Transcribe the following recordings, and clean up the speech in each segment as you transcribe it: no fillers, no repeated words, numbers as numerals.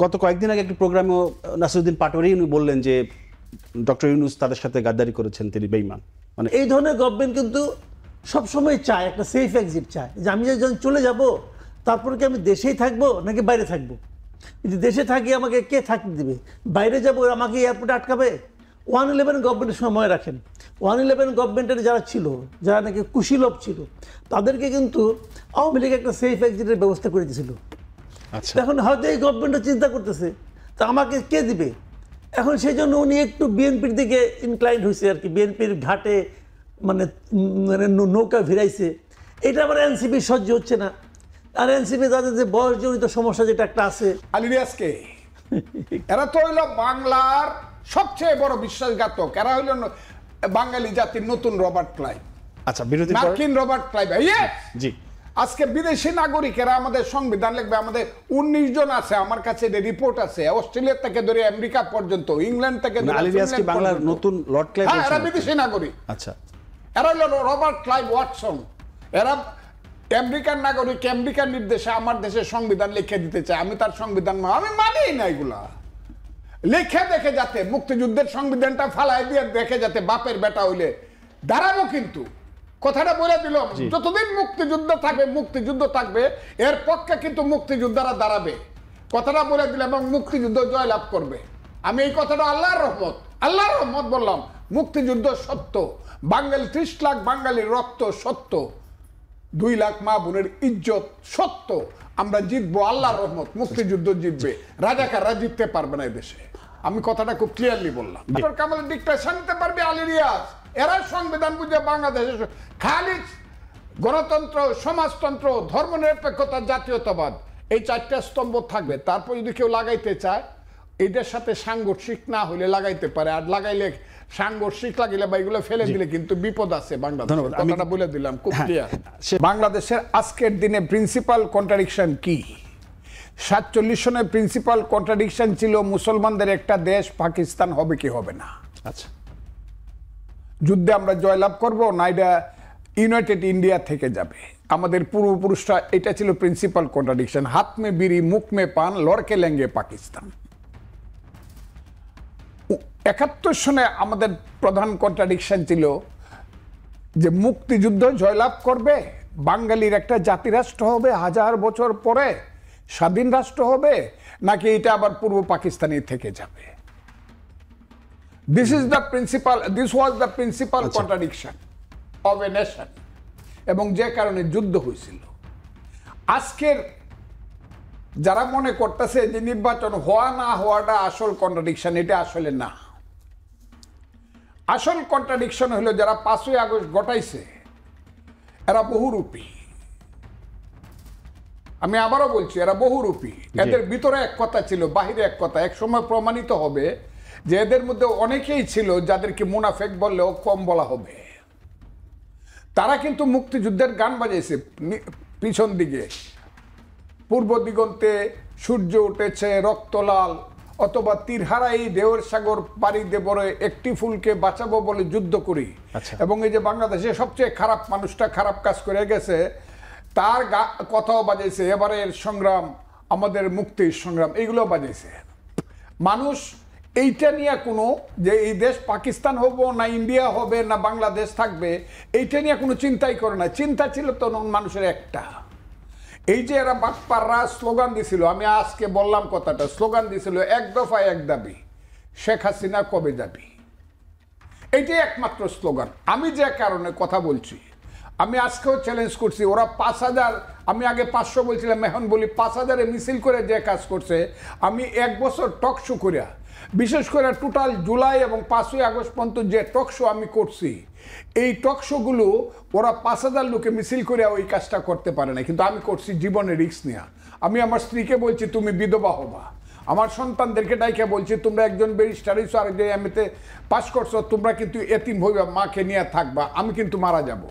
গত কয়েকদিন আগে একটি প্রোগ্রামেও নাসিরুদ্দিন পাটোয়ারি উনি বললেন যে ডক্টর ইউনূস তাদের সাথে গাদ্দারি করেছেন, তিনি বেঈমান। মানে এই ধরনের গভর্নমেন্ট কিন্তু সবসময় চায় একটা সেফ এক্সিট চায়, যে আমি যখন চলে যাব তারপরে কি আমি দেশেই থাকবো নাকি বাইরে থাকবো। যদি দেশে থাকি আমাকে কে থাকতে দিবে, বাইরে যাবো আমাকে এয়ারপোর্টে আটকাবে। 111 গভর্নমেন্টের সময় রাখেন, 111 গভর্নমেন্টের যারা ছিল, যারা নাকি কুশীলভ ছিল, তাদেরকে কিন্তু আওয়ামী লীগ একটা সেফ এক্সিটের ব্যবস্থা করে দিয়েছিল। আচ্ছা, এখন হয়তো এই গভর্নমেন্টও চিন্তা করতেছে তা আমাকে কে দিবে। এখন সেই জন্য উনি একটু বিএনপির দিকে ইনক্লাইন্ড হয়েছে আর কি, বিএনপির ঘাটে মানে নৌকা ভিড়াইছে। এটা আবার এনসিপি সহ্য হচ্ছে না। আর এনসিপি তাদের যে বয়সজনিত সমস্যা যেটা একটা আছে। আলী রিয়াজকে এরা তো হইল বাংলার সবচেয়ে বড় বিশ্বাসঘাতক। এরা হইল বাঙালি জাতির নতুন রবার্ট ক্লাইভ। আচ্ছা, বিরোধী মার্কিন রবার্ট ক্লাইভ। জি, আজকে বিদেশি নাগরিকেরা আমাদের সংবিধান লিখবে। আমাদের 19 জন আছে, আমার কাছে রিপোর্ট আছে, অস্ট্রেলিয়া থেকে ধরে আমেরিকা পর্যন্ত, ইংল্যান্ড থেকে ধরে আলী রিয়াজ কি বাংলার নতুন লর্ড ক্লাইভ? হ্যাঁ, এরা বিদেশি নাগরিক। আচ্ছা, এরা হলো রবার্ট ক্লাইভ ওয়াটসন। এরা আমেরিকান নাগরিক, আমেরিকার নির্দেশে আমার দেশের সংবিধান লিখে দিতে চায়। আমি তার সংবিধান আমি মানি না এগুলা। লিখে দেখে যাতে মুক্তিযুদ্ধের সংবিধানটা ফালাই দিয়ে দেখে যাতে বাপের বেটা হইলে দাঁড়াবো। কিন্তু কথাটা বলে দিলাম, যতদিন মুক্তিযুদ্ধ থাকবে, মুক্তিযুদ্ধ থাকবে, এর পক্ষে কিন্তু মুক্তিযোদ্ধারা দাঁড়াবে। কথাটা বলে দিলাম, এবং মুক্তিযুদ্ধ জয়লাভ করবে। আমি এই কথাটা আল্লাহর রহমত বললাম। মুক্তিযুদ্ধ সত্য, বাঙালি 30 লাখ বাঙালির রক্ত সত্য, 2 লাখ মা বোনের ইজ্জত সত্য। আমরা জিতবো, আল্লাহর রহমত, মুক্তিযুদ্ধ জিতবে। রাজাকাররা জিততে পারবে না এদেশে। আমি কথাটা খুব ক্লিয়ারলি বললাম। কামাল ডিক্টেশন নিতে পারবে আলী রিয়াজ। এরা সংবিধান বুঝে বাংলাদেশের খালি গণতন্ত্র, সমাজতন্ত্র, ধর্মনিরপেক্ষতা, জাতীয়তাবাদ, এই 4টা স্তম্ভ থাকবে। তারপর যদি কেউ লাগাইতে চায়, এটার সাথে সাংঘর্ষিক না হইলে লাগাইতে পারে। আর লাগাইলে সাংঘর্ষিক লাগিলে বা এগুলো ফেলে দিলে কিন্তু বিপদ আছে বাংলাদেশে। কথাটা বলে দিলাম খুব ক্লিয়ার। বাংলাদেশের আজকের দিনে প্রিন্সিপাল কন্ট্রাডিকশন কি? 47 সনের প্রিন্সিপাল কন্ট্রাডিকশন ছিল মুসলমানদের একটা দেশ পাকিস্তান হবে কি হবে না। আচ্ছা, যুদ্ধে আমরা জয়লাভ করব না এটা ইউনাইটেড ইন্ডিয়া থেকে যাবে। আমাদের পূর্বপুরুষরা, এটা ছিল প্রিন্সিপাল কন্ট্রাডিকশন। হাত মে বিড়ি মুখ মে পান লড়কে লেঙ্গে পাকিস্তান। 71 সনে আমাদের প্রধান কন্ট্রাডিকশন ছিল যে মুক্তিযুদ্ধ জয়লাভ করবে, বাঙালির একটা জাতিরাষ্ট্র হবে, 1000 বছর পরে স্বাধীন রাষ্ট্র হবে, নাকি এটা আবার পূর্ব পাকিস্তানি থেকে যাবে। This was the principal contradiction of a nation, এবং যে কারণে যুদ্ধ হয়েছিল। আজকের যারা মনে করতেছে যে নির্বাচন হওয়া না হওয়াটা আসল কন্ট্রাডিকশন, এটা আসলে না। আসল কন্ট্রাডিকশন হলো যারা 5ই আগস্ট ঘটাইছে এরা বহুরূপী। আমি আবারও বলছি, এরা বহুরূপী। এদের ভিতরে এক কথা ছিল, বাহিরে এক কথা। এক সময় প্রমাণিত হবে যে এদের মধ্যে অনেকেই ছিল যাদেরকে মুনাফেক বললেও কম বলা হবে। তারা কিন্তু মুক্তিযুদ্ধের গান বাজাইছে পিছন দিকে, পূর্ব দিগন্তে সূর্য উঠেছে রক্তলাল, অথবা তীরহারাই ঢেউয়ের সাগর পাড়ি দেবরে একটি ফুলকে বাঁচাবো বলে যুদ্ধ করি। এবং এই যে বাংলাদেশে সবচেয়ে খারাপ মানুষটা খারাপ কাজ করে গেছে, তার কথাও বাজাইছে। এবারের সংগ্রাম আমাদের মুক্তির সংগ্রাম, এইগুলো বাজাইছে। মানুষ এইটা নিয়ে কোনো যে এই দেশ পাকিস্তান হবো না ইন্ডিয়া হবে না বাংলাদেশ থাকবে, এইটা নিয়ে কোনো চিন্তাই করে না। চিন্তা ছিল তো মানুষের একটা, এই যে এরা বাটপাররা স্লোগান দিছিল, আমি আজকে বললাম কথাটা, স্লোগান দিছিল 1 দফা 1 দাবি, শেখ হাসিনা কবে যাবি। এইটাই একমাত্র স্লোগান। আমি যে কারণে কথা বলছি, আমি আজকেও চ্যালেঞ্জ করছি, ওরা 5000, আমি আগে 500 বলছিলাম, এখন বলি 5000-এ মিছিল করে যে কাজ করছে, আমি 1 বছর টক শো করিয়া, বিশেষ করে টোটাল জুলাই এবং 5ই আগস্ট পর্যন্ত যে টক শো আমি করছি, এই টক শোগুলো ওরা 5000 লোকে মিছিল করে ওই কাজটা করতে পারে না, কিন্তু আমি করছি জীবনের রিস্ক নিয়ে। আমি আমার স্ত্রীকে বলছি তুমি বিধবা হবা, আমার সন্তানদেরকে ডাইকে বলছি তোমরা একজন ব্যারিস্টার হইছো, আরেকজন এমএতে পাস করছো, তোমরা কিন্তু এতিম হইবা, মাকে নিয়ে থাকবা, আমি কিন্তু মারা যাব।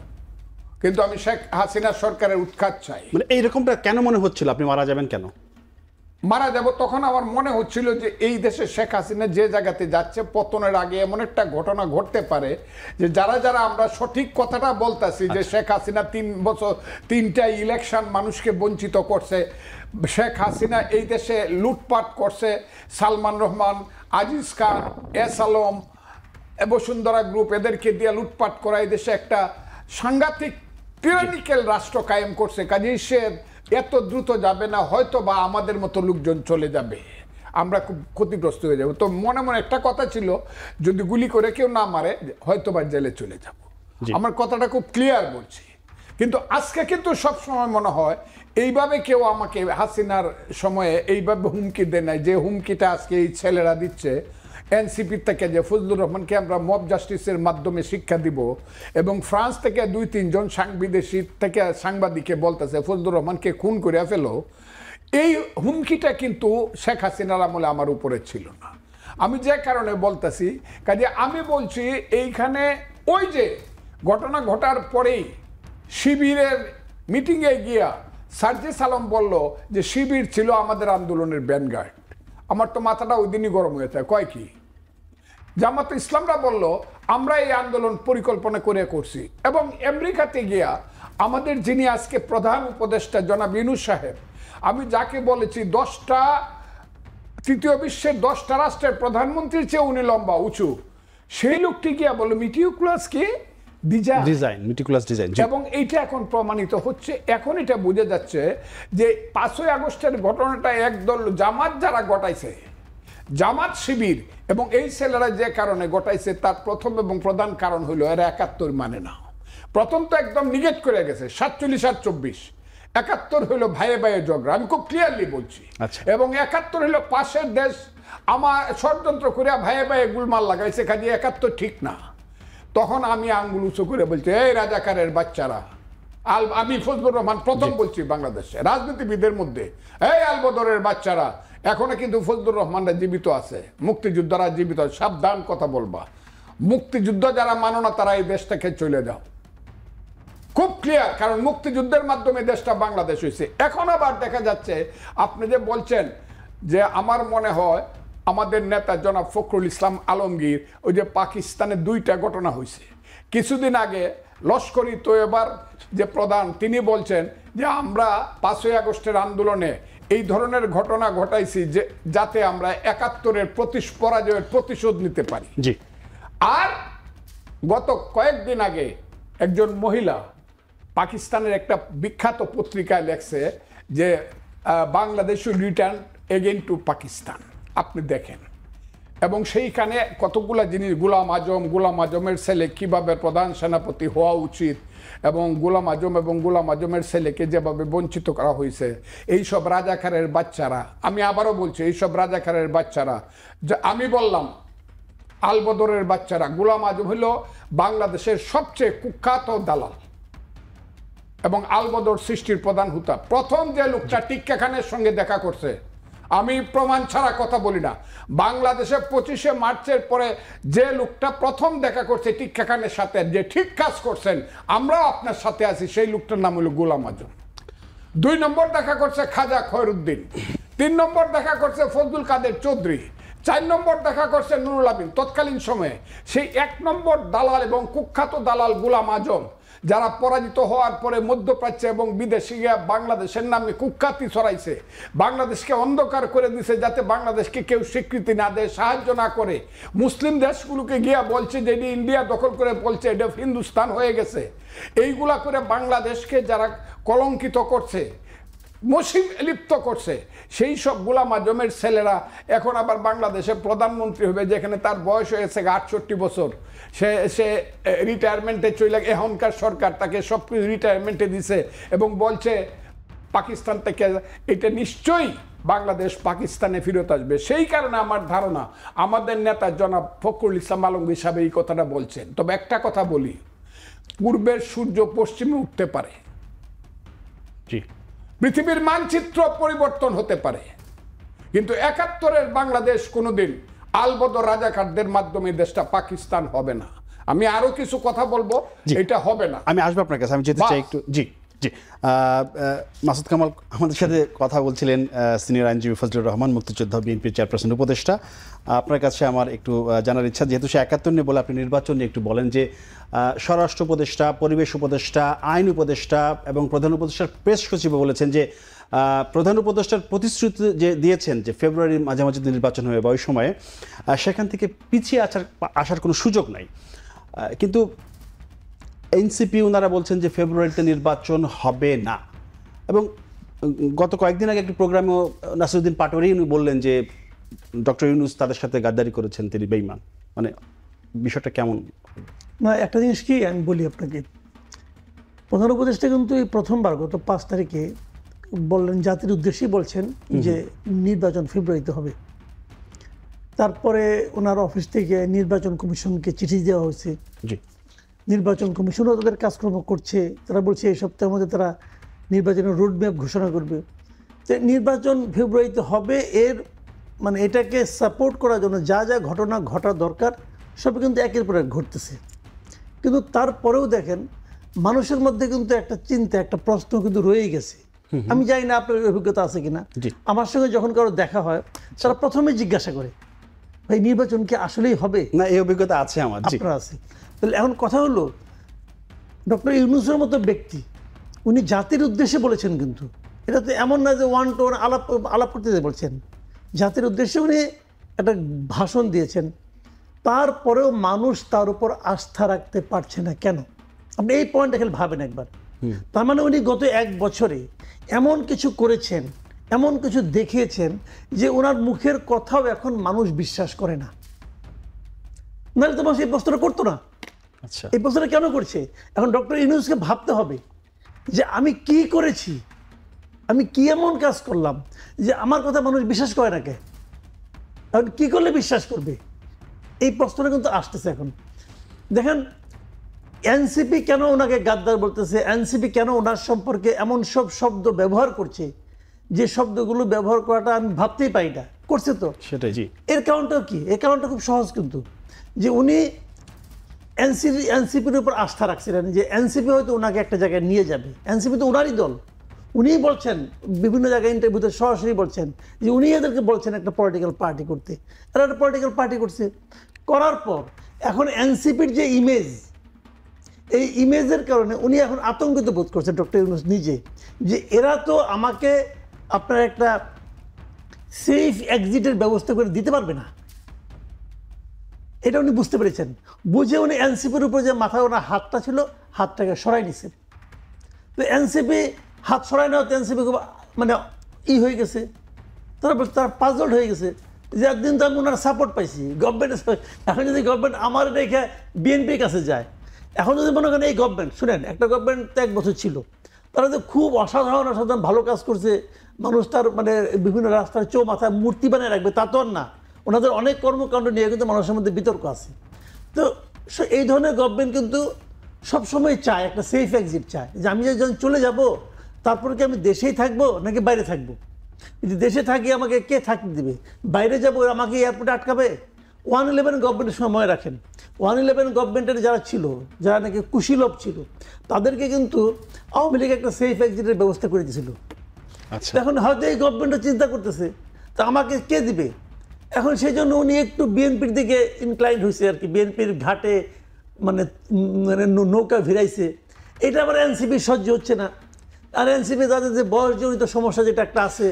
কিন্তু আমি শেখ হাসিনা সরকারের উৎখাত চাই। মানে এইরকমটা কেন মনে হচ্ছিল? আপনি মারা যাবেন কেন? মারা যাব, তখন আমার মনে হচ্ছিল যে এই দেশে শেখ হাসিনা যে জায়গাতে যাচ্ছে, পতনের আগে এমন একটা ঘটনা ঘটতে পারে যে যারা যারা আমরা সঠিক কথাটা বলতাছি যে শেখ হাসিনা 3 বছর 3টা ইলেকশন মানুষকে বঞ্চিত করছে, শেখ হাসিনা এই দেশে লুটপাট করছে, সালমান রহমান, আজিজ খান, এস আলম, বসুন্ধরা গ্রুপ এদেরকে দিয়ে লুটপাট করা এই দেশে একটা সাংঘাতিক টিরানিক্যাল রাষ্ট্র কায়েম করছে। কাজেই সে এত দ্রুত যাবে না, হয়তো বা আমাদের মতো লোকজন চলে যাবে, আমরা খুব ক্ষতিগ্রস্ত হয়ে যাবো। তো মনে মনে একটা কথা ছিল, যদি গুলি করে কেউ না মারে হয়তো বা জেলে চলে যাব। আমার কথাটা খুব ক্লিয়ার বলছি। কিন্তু আজকে কিন্তু সব সময় মনে হয় এইভাবে কেউ আমাকে হাসিনার সময়ে এইভাবে হুমকি দেয় নাই, যে হুমকিটা আজকে এই ছেলেরা দিচ্ছে এনসিপি থেকে, যে ফজলুর রহমানকে আমরা মব জাস্টিসের মাধ্যমে শিক্ষা দিব, এবং ফ্রান্স থেকে 2-3 জন বিদেশি থেকে সাংবাদিকে বলতেছে ফজলুর রহমানকে খুন করে ফেলো, এই হুমকিটা কিন্তু শেখ হাসিনার আমলে আমার উপরে ছিল না। আমি যে কারণে বলতেছি, কাজে আমি বলছি এইখানে ওই যে ঘটনা ঘটার পরেই শিবিরের মিটিংয়ে গিয়া সার্জিস আলম বলল যে শিবির ছিল আমাদের আন্দোলনের ব্যানগার্ড। আমার তো মাথাটা ওই দিনই গরম হয়েছে। কয় কি জামাত ইসলামরা বলল আমরা এই আন্দোলন পরিকল্পনা করে করছি, এবং আমেরিকাতে গিয়া আমাদের যিনি আজকে প্রধান উপদেষ্টা জনাব ইউনূস সাহেব, আমি যাকে বলেছি 10টা তৃতীয় বিশ্বের 10টা রাষ্ট্রের প্রধানমন্ত্রীর চেয়ে উনি লম্বা উঁচু, সেই লোকটি গিয়া বলল মিটিকুলাস কি ডিজাইন, মিটিকুলাস ডিজাইন। এবং এইটা এখন প্রমাণিত হচ্ছে। এখন এটা বোঝা যাচ্ছে যে 5ই আগস্টের ঘটনাটা একদল জামাত যারা ঘটাইছে, জামাত শিবির এবং এই ছেলেরা যে কারণে ঘটাইছে, তার প্রথম এবং প্রধান কারণ হলো এরা 71 মানে না। প্রথম তো একদম নিগেট করে গেছে 47 আর 24, 71 হলো ভাইয়ে ভাইয়ে ঝগড়া, আমি খুব ক্লিয়ারলি বলছি। এবং 71 হলো পাশের দেশ আমার ষড়যন্ত্র করে ভাইয়ে ভাইয়ে গুলমাল লাগাইছে, কাজে 71 ঠিক না। তখন আমি আঙ্গুল উঁচু করে বলছি, এই রাজাকারের বাচ্চারা, আমি ফজলুর রহমান প্রথম বলছি বাংলাদেশে রাজনীতিবিদের মধ্যে, এই আলবদরের বাচ্চারা, এখনো কিন্তু ফজলুর রহমানরা জীবিত আছে, মুক্তিযোদ্ধারা জীবিত আছে, সাবধান কথা বলবা, মুক্তিযুদ্ধ যারা মানো না তারা এই দেশ থেকে চলে যাও, খুব ক্লিয়ার। কারণ মুক্তিযুদ্ধের মাধ্যমে দেশটা বাংলাদেশ হয়েছে। এখন আবার দেখা যাচ্ছে আপনি যে বলছেন যে আমার মনে হয় আমাদের নেতা জনাব ফখরুল ইসলাম আলমগীর, ওই যে পাকিস্তানে 2টা ঘটনা হয়েছে কিছুদিন আগে, লস্করি তৈয়বার যে প্রধান তিনি বলছেন যে আমরা 5ই আগস্টের আন্দোলনে এই ধরনের ঘটনা ঘটাইছি যে যাতে আমরা 71-এর পরাজয়ের প্রতিশোধ নিতে পারি। আর গত কয়েকদিন আগে একজন মহিলা পাকিস্তানের একটা বিখ্যাত পত্রিকায় লেখছে যে Bangladesh will return again two Pakistan, আপনি দেখেন। এবং সেইখানে কতগুলো জিনিস, গোলাম আজমের ছেলে কিভাবে প্রধান সেনাপতি হওয়া উচিত, এবং গোলাম আজমের ছেলেকে যেভাবে বঞ্চিত করা হয়েছে, এইসব রাজাকারের বাচ্চারা, আমি আবারও বলছি এইসব রাজাকারের বাচ্চারা, আমি বললাম আলবদরের বাচ্চারা, গোলাম আজম হলো বাংলাদেশের সবচেয়ে কুখ্যাত দালাল এবং আলবদর সৃষ্টির প্রধান হুতা। প্রথম যে লোকটা টিক্কা খানের সঙ্গে দেখা করছে, আমি প্রমাণ ছাড়া কথা বলি না, বাংলাদেশে 25শে মার্চের পরে যে লোকটা প্রথম দেখা করছে টিক্কা খানের সাথে, যে ঠিক কাজ করছেন, আমরাও আপনার সাথে আছি, সেই লোকটার নাম হলো গোলাম আজম। 2 নম্বর দেখা করছে খাজা খয়রুদ্দিন, 3 নম্বর দেখা করছে ফজলুল কাদের চৌধুরী, 4 নম্বর দেখা করছে নুরুল আমিন। তৎকালীন সময়ে সেই 1 নম্বর দালাল এবং কুখ্যাত দালাল গোলাম আজম, যারা পরাজিত হওয়ার পরে মধ্যপ্রাচ্যে এবং বিদেশে গিয়ে বাংলাদেশের নামে কুখ্যাতি ছড়াইছে, বাংলাদেশকে অন্ধকার করে দিছে, যাতে বাংলাদেশকে কেউ স্বীকৃতি না দেয়, সাহায্য না করে, মুসলিম দেশগুলোকে গিয়া বলছে যে এটি ইন্ডিয়া দখল করে, বলছে এটা হিন্দুস্তান হয়ে গেছে, এইগুলা করে বাংলাদেশকে যারা কলঙ্কিত করছে, মসিব লিপ্ত করছে, সেই সব গোলাম আজমের ছেলেরা এখন আবার বাংলাদেশের প্রধানমন্ত্রী হবে, যেখানে তার বয়স হয়েছে 68 বছর, সে রিটায়ারমেন্টে চলে, এখনকার সরকার তাকে সব কিছু রিটায়ারমেন্টে দিছে এবং বলছে পাকিস্তান থেকে এটা নিশ্চয়ই বাংলাদেশ পাকিস্তানে ফেরত আসবে। সেই কারণে আমার ধারণা আমাদের নেতা জনাব ফখরুল ইসলাম আলমগীর সাহেব এই কথাটা বলছেন। তবে একটা কথা বলি, পূর্বের সূর্য পশ্চিমে উঠতে পারে, পৃথিবীর মানচিত্র পরিবর্তন হতে পারে, কিন্তু 71-এর বাংলাদেশ কোনোদিন আলবদর রাজাকারদের মাধ্যমে দেশটা পাকিস্তান হবে না। আমি আরো কিছু কথা বলবো, এটা হবে না। আমি আসবো আপনার কাছে, আমি যেতে চাই একটু। জি, জি, মাসুদ কামাল আমাদের সাথে কথা বলছিলেন সিনিয়র আইনজীবী ফজলুর রহমান, মুক্তিযোদ্ধা, বিএনপির চেয়ারপারসন উপদেষ্টা। আপনার কাছে আমার একটু জানার ইচ্ছা, যেহেতু সে ৭১ নিয়ে বলে আপনি নির্বাচন নিয়ে একটু বলেন যে স্বরাষ্ট্র উপদেষ্টা, পরিবেশ উপদেষ্টা, আইন উপদেষ্টা এবং প্রধান উপদেষ্টার প্রেস সচিব বলেছেন যে প্রধান উপদেষ্টার প্রতিশ্রুতি যে দিয়েছেন যে ফেব্রুয়ারির মাঝামাঝি নির্বাচন হবে বা ওই সময়ে সেখান থেকে পিছিয়ে আসার কোনো সুযোগ নাই। কিন্তু এনসিপি ওনারা বলছেন যে ফেব্রুয়ারিতে নির্বাচন হবে না, এবং গত কয়েকদিন আগে একটি প্রোগ্রামেও নাসিরুদ্দিন পাটোয়ারি উনি বললেন যে ডক্টর ইউনূস তাদের সাথে গাদ্দারি করেছেন, তিনি বেঈমান। মানে বিষয়টা কেমন? না, একটা জিনিস কি আমি বলি আপনাকে, প্রধান উপদেষ্টা কিন্তু এই প্রথমবার গত 5 তারিখে বললেন, জাতির উদ্দেশ্যেই বলছেন যে নির্বাচন ফেব্রুয়ারিতে হবে। তারপরে ওনার অফিস থেকে নির্বাচন কমিশনকে চিঠি দেওয়া হয়েছে। জি, নির্বাচন কমিশনও তাদের কাজকর্ম করছে, তারা বলছে এই সপ্তাহের মধ্যে তারা নির্বাচনের রোডম্যাপ ঘোষণা করবে। তো নির্বাচন ফেব্রুয়ারিতে হবে, এর মানে এটাকে সাপোর্ট করার জন্য যা যা ঘটনা ঘটা দরকার সবই কিন্তু একের পর এক ঘটতেছে। কিন্তু তারপরেও দেখেন মানুষের মধ্যে কিন্তু একটা চিন্তা, একটা প্রশ্ন কিন্তু রয়েই গেছে। আমি জানি না আপনার অভিজ্ঞতা আছে কিনা, আমার সঙ্গে যখন কারো দেখা হয় তারা প্রথমে জিজ্ঞাসা করে, ভাই নির্বাচন কি আসলেই হবে? না, এই অভিজ্ঞতা আছে আমার। জি, আপনার আছে। তাহলে এখন কথা হলো, ডক্টর ইউনূসের মতো ব্যক্তি উনি জাতির উদ্দেশ্যে বলেছেন, কিন্তু এটা তো এমন না যে ওয়ান টু ওয়ান আলাপ করতে বলছেন। জাতির উদ্দেশ্যে উনি একটা ভাষণ দিয়েছেন, তারপরেও মানুষ তার উপর আস্থা রাখতে পারছে না কেন? আপনি এই পয়েন্টটা খেলে ভাবেন একবার। তার মানে উনি গত 1 বছরে এমন কিছু করেছেন, এমন কিছু দেখিয়েছেন যে ওনার মুখের কথাও এখন মানুষ বিশ্বাস করে না। নাহলে তো মানুষ এই প্রশ্নটা করতো না। আচ্ছা, এই প্রশ্নটা কেন করছে? এখন ডক্টর ইউনূসকে ভাবতে হবে যে আমি কি করেছি, আমি কি এমন কাজ করলাম যে আমার কথা মানুষ বিশ্বাস করে না। কে এখন কি করলে বিশ্বাস করবে? এই প্রশ্নটা কিন্তু আসতেছে এখন। দেখেন এনসিপি কেন ওনাকে গাদ্দার বলতেছে, এনসিপি কেন ওনার সম্পর্কে এমন সব শব্দ ব্যবহার করছে, যে শব্দগুলো ব্যবহার করাটা আমি ভাবতেই পারি না, করছে তো সেটাই। জি, এর কারণটাও কি? এর কারণটা খুব সহজ, কিন্তু যে উনি এনসিপির উপর আস্থা রাখছিলেন যে এনসিপি হয়তো ওনাকে একটা জায়গায় নিয়ে যাবে। এনসিপি তো ওনারই দল, উনিই বলছেন বিভিন্ন জায়গায় ইন্টারভিউতে সরাসরি বলছেন যে উনি এদেরকে বলছেন একটা পলিটিক্যাল পার্টি করতে। এরা একটা পলিটিক্যাল পার্টি করছে, করার পর এখন এনসিপির যে ইমেজ, এই ইমেজের কারণে উনি এখন আতঙ্কিত বোধ করছেন ডক্টর ইউনূস নিজে, যে এরা তো আমাকে আপনার একটা সেফ এক্সিটের ব্যবস্থা করে দিতে পারবে না। এটা উনি বুঝতে পেরেছেন, বুঝে উনি এনসিপির উপর যে মাথায় ওনার হাতটা ছিল, হাতটাকে সরাই নিছেন। তো এনসিপি হাত সরাই নেওয়াতে এনসিপি খুব মানে হয়ে গেছে, তার পাজলড হয়ে গেছে যে একদিন তো আমি ওনার সাপোর্ট পাইছি গভর্নমেন্ট। এখন যদি গভর্নমেন্ট আমার রেখে বিএনপির কাছে যায়, এখন যদি মনে করেন এই গভর্নমেন্ট, শুনেন একটা গভর্নমেন্ট তো 1 বছর ছিল, তারা তো খুব অসাধারণ ভালো কাজ করছে, মানুষ তার মানে বিভিন্ন রাস্তার মাথায় মূর্তি বানিয়ে রাখবে, তা তো আর না। ওনাদের অনেক কর্মকাণ্ড নিয়ে কিন্তু মানুষের মধ্যে বিতর্ক আছে। তো এই ধরনের গভর্নমেন্ট কিন্তু সবসময় চায় একটা সেফ এক্সিট, চায় যে আমি যখন চলে যাব তারপরে কি আমি দেশেই থাকবো নাকি বাইরে থাকবো। যদি দেশে থাকি আমাকে কে থাকতে দেবে, বাইরে যাবো আমাকে এয়ারপোর্টে আটকাবে। 111 গভর্নমেন্টের সময় রাখেন, 111 গভর্নমেন্টের যারা ছিল, যারা নাকি কুশীলভ ছিল, তাদেরকে কিন্তু আওয়ামী লীগ একটা সেফ এক্সিটের ব্যবস্থা করে দিয়েছিল। আচ্ছা, এখন হয়তো এই গভর্নমেন্টও চিন্তা করতেছে তা আমাকে কে দিবে। এখন সেই জন্য উনি একটু বিএনপির দিকে ইনক্লাইন্ড হয়েছে আর কি, বিএনপির ঘাটে মানে নৌকা ভিড়াইছে। এটা আবার এনসিপি সহ্য হচ্ছে না। আর এনসিপি তাদের যে বয়সজনিত সমস্যা যেটা একটা আছে,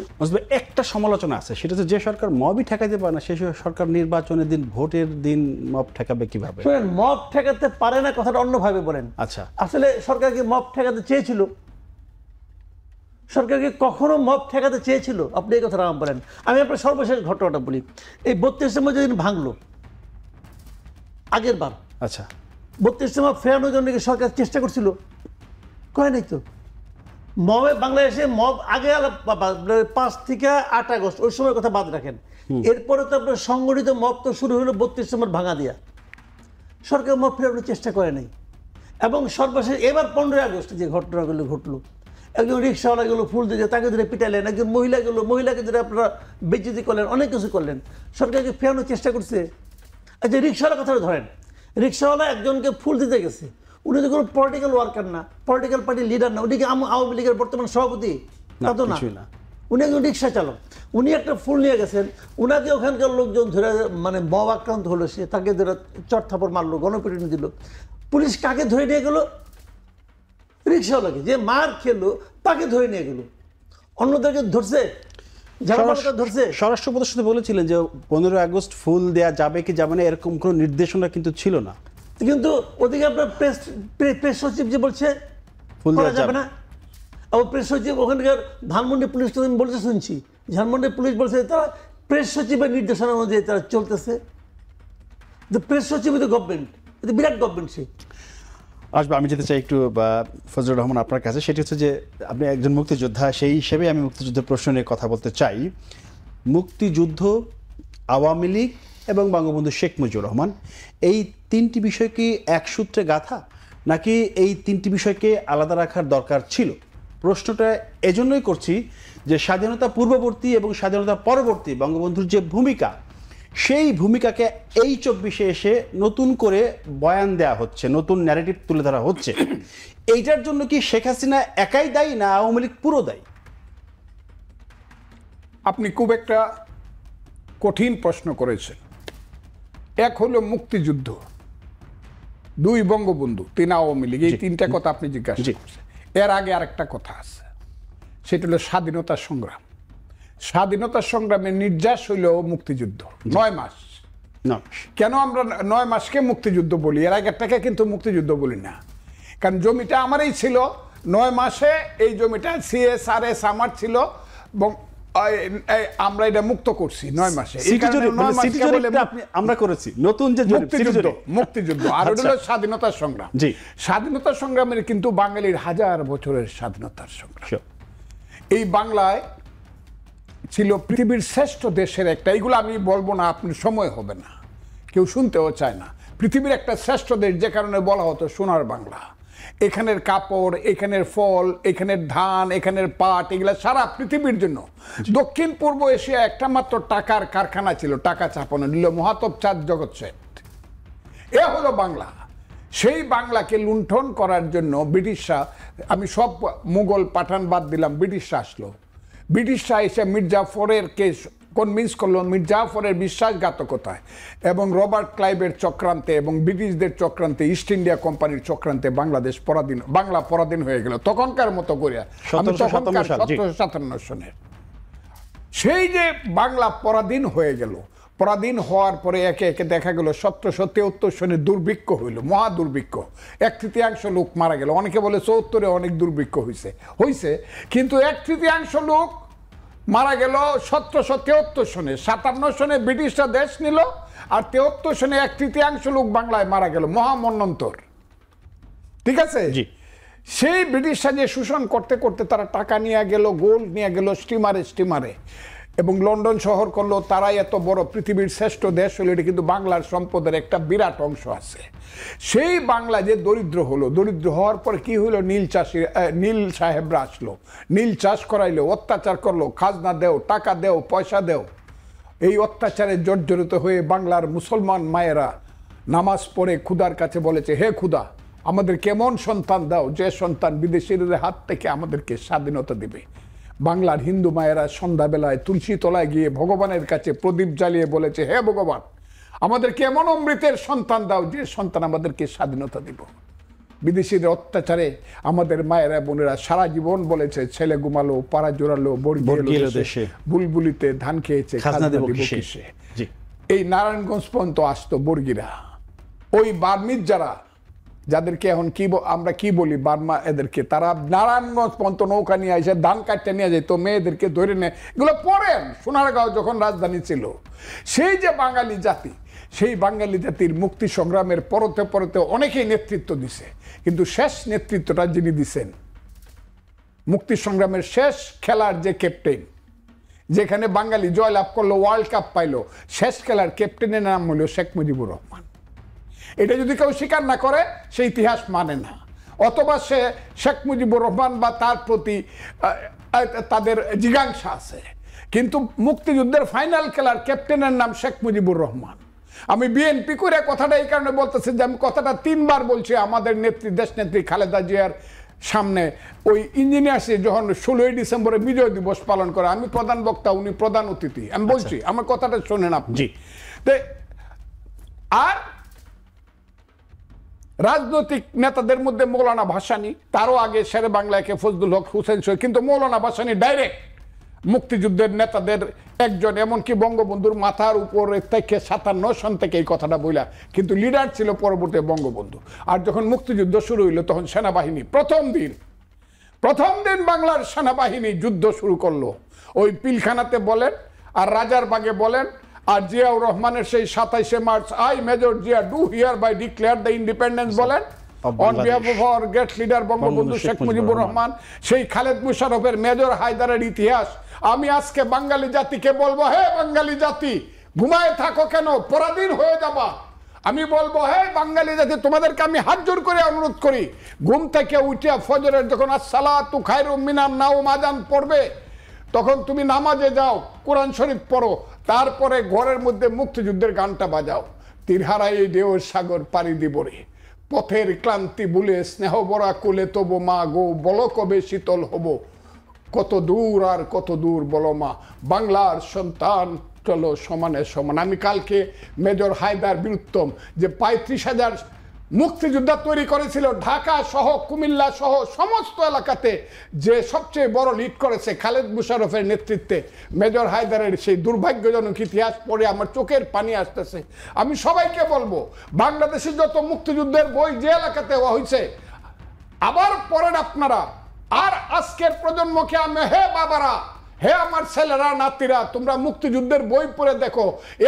একটা সমালোচনা আছে, সেটা হচ্ছে যে সরকার মবই ঠেকাইতে পারে না, সেই সরকার নির্বাচনের দিন, ভোটের দিন মব ঠেকাবে কিভাবে? শুনেন, মব ঠেকাতে পারে না কথাটা অন্যভাবে বলেন। আচ্ছা, আসলে সরকারকে মব ঠেকাতে চেয়েছিল? সরকারকে কখনো মব ঠেকাতে চেয়েছিল? আপনি এই কথাটা আমার বলেন। আমি আপনার সর্বশেষ ঘটনাটা বলি। এই 32 মে যেদিন ভাঙলো আগের বার, আচ্ছা, 32 মে ফেরানোর জন্য কি সরকার চেষ্টা করছিল? কয় নাই তো। মবে বাংলাদেশে মব আগে 5 থেকে 8 আগস্ট ওই সময় কথা বাদ রাখেন, এরপরে তো আপনার সংগঠিত মব তো শুরু হলো 32 নম্বর ভাঙা দিয়া। সরকার মব ফেরানোর চেষ্টা করে নাই। এবং সর্বশেষ এবার 15 আগস্ট যে ঘটনাগুলো ঘটলো, একজন রিক্সাওয়ালাগুলো ফুল দিয়ে তাকে ধরে পিটাইলেন, একজন মহিলাকে ধরে আপনারা বেজ্জতি করলেন, অনেক কিছু করলেন। সরকারকে ফেরানোর চেষ্টা করছে। আচ্ছা, রিক্সাওয়ালার কথা ধরেন, রিক্সাওয়ালা একজনকে ফুল দিতে গেছে, উনি তো কোনো পলিটিক্যাল ওয়ার্কার না, পলিটিক্যাল পার্টির লিডার না, উনি কি আওয়ামী লীগের বর্তমান সভাপতি? তা তো না, কিছুই না। উনি একজন রিক্সা চালক। উনি একটা ফুল নিয়ে গেছেন, উনাকে ওখানকার লোকজন ধরে মানে মব আক্রান্ত হলো, সে তাকে ধরে চট থাপড় মারলো, গণপিটুনি দিল। পুলিশ কাকে ধরে নিয়ে গেল? রিক্সাওয়ালাকে, যে মার খেলো তাকে ধরে নিয়ে গেল। অন্যদেরকে ধরছে, ঝাড়াপালাটা ধরছে। স্বরাষ্ট্র উপদেষ্টা বলেছিলেন যে 15 আগস্ট ফুল দেয়া যাবে কি যাবে না এরকম কোনো নির্দেশনা কিন্তু ছিল না। কিন্তু ওদিকে আপনার প্রেস সচিব যে বলছে ফুল করা দেওয়া যাবে যাবে না। আবার প্রেস সচিব ওখানকার ধানমন্ডি পুলিশ তো আমি বলতে শুনছি, ধানমন্ডি পুলিশ বলছে তারা প্রেস সচিবের নির্দেশনা অনুযায়ী তারা চলতেছে। প্রেস সচিব তো গভর্নমেন্ট, এটা বিরাট গভর্নমেন্ট। সে আসবে, আমি যেতে চাই একটু ফজলুর রহমান আপনার কাছে। সেটি হচ্ছে যে আপনি একজন মুক্তিযোদ্ধা, সেই হিসেবে আমি মুক্তিযুদ্ধের প্রশ্ন নিয়ে কথা বলতে চাই। মুক্তিযুদ্ধ, আওয়ামী লীগ এবং বঙ্গবন্ধু শেখ মুজিবুর রহমান, এই তিনটি বিষয় কি এক সূত্রে গাঁথা, নাকি এই তিনটি বিষয়কে আলাদা রাখার দরকার ছিল? প্রশ্নটা এজন্যই করছি যে স্বাধীনতা পূর্ববর্তী এবং স্বাধীনতা পরবর্তী বঙ্গবন্ধুর যে ভূমিকা, সেই ভূমিকাকে এই 24-এ এসে নতুন করে বয়ান দেয়া হচ্ছে, নতুন ন্যারেটিভ তুলে ধরা হচ্ছে। এইটার জন্য কি শেখ হাসিনা একাই দায়ী, না আওয়ামী লীগ পুরো দায়ী? আপনি খুব একটা কঠিন প্রশ্ন করেছেন। এক হলো মুক্তিযুদ্ধ, 2 বঙ্গবন্ধু, 3 আওয়ামী লীগ, এই তিনটা কথা আপনি জিজ্ঞাসা করছেন। এর আগে আরেকটা কথা আছে, সেটা হলো স্বাধীনতা সংগ্রাম। স্বাধীনতা সংগ্রামের নির্যাস হইল মুক্তিযুদ্ধ, 9 মাস। না, কেন আমরা 9 মাসকে মুক্তিযুদ্ধ বলি, এর আগেরটাকে কিন্তু মুক্তিযুদ্ধ বলি না? কারণ জমিটা আমারই ছিল, 9 মাসে এই জমিটা CSRS আমার ছিল এবং আমরা এটা মুক্ত করছি 9 মাসে। আমরা করেছি নতুন যে মুক্তিযুদ্ধ, আর ওটা হলো স্বাধীনতা সংগ্রাম। স্বাধীনতা সংগ্রামের কিন্তু বাঙালির 1000 বছরের স্বাধীনতার সংগ্রাম। এই বাংলায় ছিল পৃথিবীর শ্রেষ্ঠ দেশের একটা, এইগুলো আমি বলবো না, আপনার সময় হবে না, কেউ শুনতেও চায় না। পৃথিবীর একটা শ্রেষ্ঠ দেশ, যে কারণে বলা হতো সোনার বাংলা। এখানের কাপড়, এখানের ফল, এখানের ধান, এখানের পাট, এগুলা সারা পৃথিবীর জন্য। দক্ষিণ পূর্ব এশিয়া একটা মাত্র টাকার কারখানা ছিল, টাকা চাপানো, নিল মহাতব চাঁদ জগৎ শেঠ। এ হলো বাংলা। সেই বাংলাকে লুণ্ঠন করার জন্য ব্রিটিশরা, আমি সব মুঘল পাঠান বাদ দিলাম, ব্রিটিশরা আসলো। ব্রিটিশরা এসে মির্জাফরের কেস কনভিন্স করলো, মির্জাফরের বিশ্বাসঘাতকতায় এবং রবার্ট ক্লাইভের চক্রান্তে এবং ব্রিটিশদের চক্রান্তে, ইস্ট ইন্ডিয়া কোম্পানির চক্রান্তে বাংলা পরাধীন হয়ে গেল তখনকার মতো করে। 1757 সনের সেই যে বাংলা পরাধীন হয়ে গেল, পরাধীন হওয়ার পরে একে একে দেখা গেল 1773 সনে দুর্ভিক্ষ হইল, মহা দুর্ভিক্ষ, 1/3 লোক মারা গেল। অনেকে বলে 74-এ অনেক দুর্ভিক্ষ হয়েছে, কিন্তু 1/3 লোক মারা গেল 1773 সনে। 57 সনে ব্রিটিশরা দেশ নিল, আর 73 সনে 1/3 লোক বাংলায় মারা গেল, মহামন্বন্তর। ঠিক আছে? সেই ব্রিটিশরা যে শোষণ করতে করতে তারা টাকা নিয়ে গেল, গোল্ড নিয়ে গেল স্টিমারে এবং লন্ডন শহর করলো। তারাই এত বড় পৃথিবীর শ্রেষ্ঠ দেশ হলো, এটা কিন্তু বাংলার সম্পদের একটা বিরাট অংশ আছে। সেই বাংলা যে দরিদ্র হলো, দরিদ্র হওয়ার পরে কি হইলো, নীল সাহেবরা আসলো, নীল চাষ করাইলো, অত্যাচার করলো, খাজনা দেও, টাকা দেও, পয়সা দেও। এই অত্যাচারে জর্জরিত হয়ে বাংলার মুসলমান মায়েরা নামাজ পড়ে খুদার কাছে বলেছে, হে খুদা, আমাদের কেমন সন্তান দাও, যে সন্তান বিদেশিদের হাত থেকে আমাদেরকে স্বাধীনতা দিবে। বাংলার হিন্দু মায়েরা সন্ধ্যাবেলায় তুলসী তলায় গিয়ে ভগবানের কাছে প্রদীপ জ্বালিয়ে বলেছে, হে ভগবান, আমাদেরকে এমন অমৃতের সন্তান দাও, যে সন্তান আমাদেরকে স্বাধীনতা দিব। বিদেশিদের অত্যাচারে আমাদের মায়েরা বোনেরা সারা জীবন বলেছে, ছেলে ঘুমালো, পাড়া জোড়ালো, বর্গিলো দেশে, বুলবুলিতে ধান খেয়েছে, খাজনা দেব কিসে। এই নারায়ণগঞ্জ পর্যন্ত আসতো বর্গিরা। ওই বার্মিজ যারা, যাদেরকে এখন আমরা কি বলি বার্মা, এদেরকে তারা নারায়ণগঞ্জ পর্যন্ত নৌকা নিয়ে এসে ধান কাটতে নিয়ে যেত, মেয়েদেরকে ধরে নেয়। এগুলো পড়েন, সোনারগাঁও যখন রাজধানী ছিল। সেই যে বাঙালি জাতি, সেই বাঙালি জাতির মুক্তি সংগ্রামের পরতে পরতে অনেকেই নেতৃত্ব দিছে, কিন্তু শেষ নেতৃত্বটা যিনি দিছেন, মুক্তি সংগ্রামের শেষ খেলার যে ক্যাপ্টেন, যেখানে বাঙালি জয়লাভ করলো, ওয়ার্ল্ড কাপ পাইলো, শেষ খেলার ক্যাপ্টেনের নাম হলো শেখ মুজিবুর রহমান। এটা যদি কেউ স্বীকার না করে, সে ইতিহাস মানে না। অথবা সে শেখ মুজিবুর রহমান বা তার প্রতি তাদের জিজ্ঞাসা আছে, কিন্তু মুক্তিযুদ্ধের ফাইনাল খেলার ক্যাপ্টেনের নাম শেখ মুজিবুর রহমান। আমি বিএনপি করে কথাটা এই কারণে বলতেছি যে আমি কথাটা 3 বার বলছি আমাদের নেত্রী দেশনেত্রী খালেদা জিয়ার সামনে ওই ইঞ্জিনিয়ার্সে যখন 16ই ডিসেম্বরে বিজয় দিবস পালন করে, আমি প্রধান বক্তা, উনি প্রধান অতিথি, আমি বলছি আমার কথাটা শোনেন আপনি। জি। আর রাজনৈতিক নেতাদের মধ্যে মৌলানা ভাসানী, তারও আগে শেরে বাংলাকে ফজলুল হক হুসেন শহীদ, কিন্তু মৌলানা ভাসানী ডাইরেক্ট মুক্তিযুদ্ধের নেতাদের একজন, এমনকি বঙ্গবন্ধুর মাথার উপরে থেকে 57 সন থেকে এই কথাটা বইলা, কিন্তু লিডার ছিল পরবর্তী বঙ্গবন্ধু। আর যখন মুক্তিযুদ্ধ শুরু হইল তখন সেনাবাহিনী প্রথম দিন বাংলার সেনাবাহিনী যুদ্ধ শুরু করলো। ওই পিলখানাতে বলেন আর রাজারবাগে বলেন আর জিয়াউর রহমানের সেই 27শে মার্চ I Major Zia do hereby declare the independence বলেন on behalf of our great leader Bangabandhu Sheikh Mujibur Rahman, সেই খালেদ মুশারফের মেজর হায়দারের ইতিহাস। আমি আজকে বাঙালি জাতিকে বলবো, হে বাঙালি জাতি ঘুমায় থাকো কেন, পরাধীন হয়ে যাবা। আমি বলবো, হে বাঙালি জাতি তোমাদেরকে আমি হাত জোর করে অনুরোধ করি, ঘুম থেকে উঠিয়া ফজরের যখন আসসালাতু খায়রুম মিনান নাওম আযান পড়বে তখন তুমি নামাজে যাও, কোরআন শরীফ পড়ো, তারপরে ঘরের মধ্যে মুক্তিযুদ্ধের গানটা বাজাও। তীরহারা এই ঢেউর সাগর পাড়ি দিব রে, পথের ক্লান্তি ভুলে স্নেহ বরা কোলে তবু মা গো, বলো কবে শীতল হব, কত দূর আর কত দূর বলো মা, বাংলার সন্তান চলো সমানে সমান। আমি কালকে মেজর হায়দার বীরুত্তম যে 35,000 মুক্তিযোদ্ধা তৈরি করেছিল ঢাকা সহ কুমিল্লা সহ সমস্ত এলাকাতে, যে সবচেয়ে বড় লিড করেছে খালেদ মুশারফের নেতৃত্বে, মেজর হায়দারের সেই দুর্ভাগ্যজনক ইতিহাস পড়ে আমার চোখের পানি আসতেছে। আমি সবাইকে বলবো, বাংলাদেশে যত মুক্তিযুদ্ধের বই যে এলাকাতে হয়েছে আবার পড়েন আপনারা। আর আজকের প্রজন্মকে আমি, হে বাবারা, হে আমার ছেলেরা নাতিরা, তোমরা মুক্তিযুদ্ধের বই পড়ে দেখো।